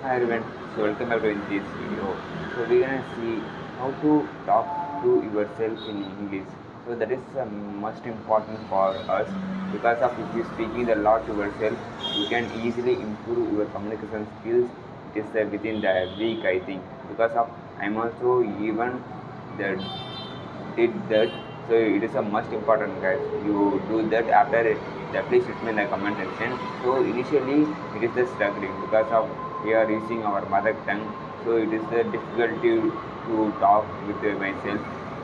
Hi everyone, so welcome back to this video. So we're gonna see how to talk to yourself in English. So that is most important for us because of if you speaking a lot to yourself, you can easily improve your communication skills. It is within the week I think because of I'm also even the did that. So it is a most important guys. You do that after it, please hit me in the comment section. So initially it is the struggling because of we are using our mother tongue. So it is the difficulty to talk with myself.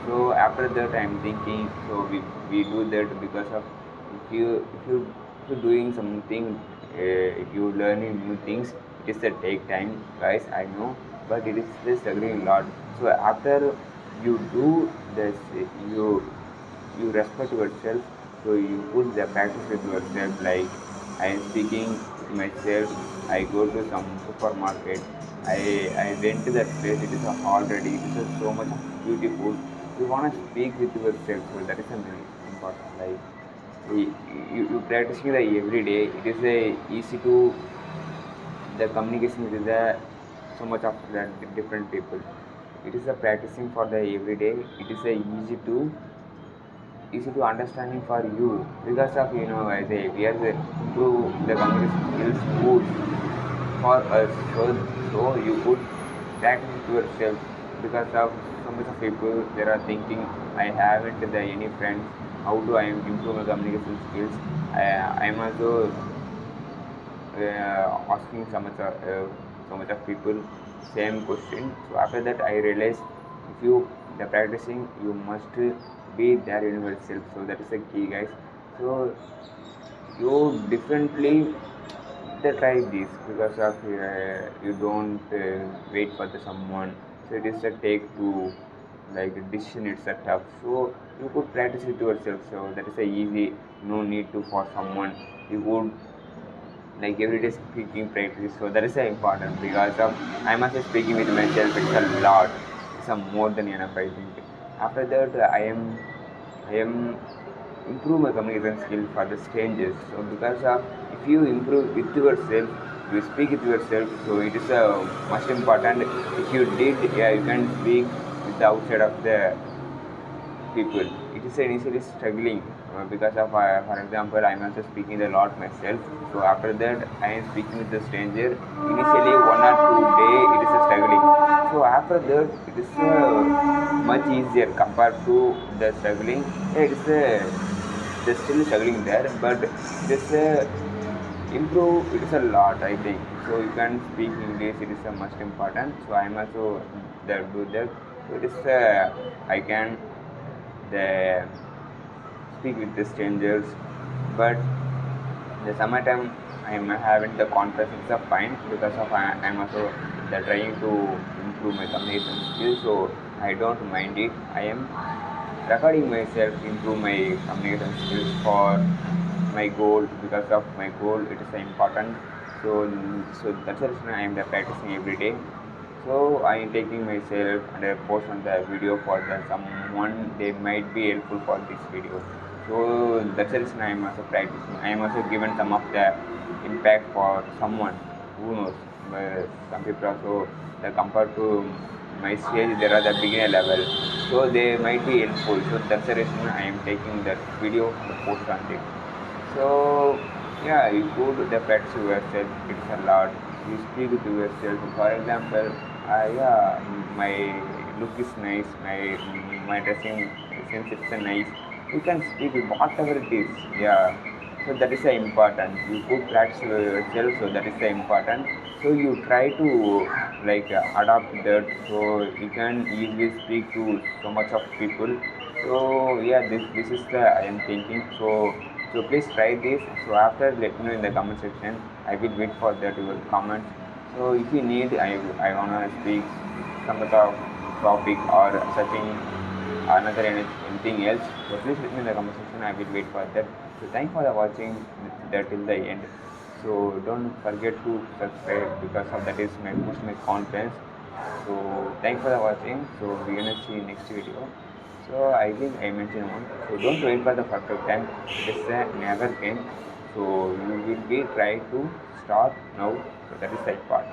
So after that I'm thinking so we do that because of if you doing something if you learning new things it is a take time guys I know but it is the struggling a lot. So after you do this you respect yourself so you put the practice with yourself like I am speaking with myself. I go to some supermarket. I went to that place. It is already this is so much beautiful. You want to speak with yourself so that is something important like you practicing the every day it is a easy to the communication with the so much of the different people. It is a practicing for the everyday. It is a easy to understanding for you because of as a we are the improve the communication skills good for us. So you could practice it yourself because of so much of people there are thinking I haven't the any friends. How do I improve my communication skills? I am also asking so much of people same question. So after that I realized if you the practicing you must be there in yourself. So that is the key guys. So you differently they try this because of you don't wait for the someone. So it is a take to like decision it's a tough. So you could practice it yourself. So that is a easy. No need to for someone. You could like everyday speaking practice. So that is important because of I'm also speaking with myself. It's a lot. It's a more than enough. I think. After that, I am improve my communication skill for the strangers. So because of if you improve with yourself, you speak with yourself. So it is most important. If you did, yeah, you can speak with the outside of the people. It is initially struggling because of, for example, I'm also speaking a lot myself. So after that, I am speaking with the stranger. Initially, 1 or 2 day, it is a struggling. So after that, it is much easier compared to the struggling. Yeah, it is they're still struggling there, but it is improve. It is a lot, I think. So you can speak English. It is most important. So I'm also there do that. So it is I can they speak with the strangers, but the summertime I'm having the confidence. It's a fine because of I'm also the trying to improve my communication skills, so I don't mind it. I am recording myself improve my communication skills for my goal because of my goal. It is important. So that's the reason I am practicing every day. So I am taking myself and I post on the video for the someone they might be helpful for this video. So that's the reason I am also practicing. I am also given some of the impact for someone who knows. But some people also they compared to my stage there are the beginner level. So they might be helpful. So that's the reason I am taking that video and post on it. So yeah, you go to the pets yourself. It's a lot. You speak to yourself. For example, yeah, my look is nice. My dressing sense it's a nice. You can speak with whatever it is. Yeah. So that is important. You could practice yourself. So that is important. So you try to like adapt that. So you can easily speak to so much of people. So yeah, this is the I am thinking. So please try this. So after let me know in the comment section. I will wait for that your comments. So if you need, I wanna speak some sort of topic or searching another anything else. So please let me in the comment section. I will wait for that. So thanks for the watching that till the end. So don't forget to subscribe because of that is my boost my confidence. So thanks for the watching. So we're gonna see next video. So I think I mentioned one. So don't wait for the perfect time. It is never came. So you will be try to start now. So that is the part.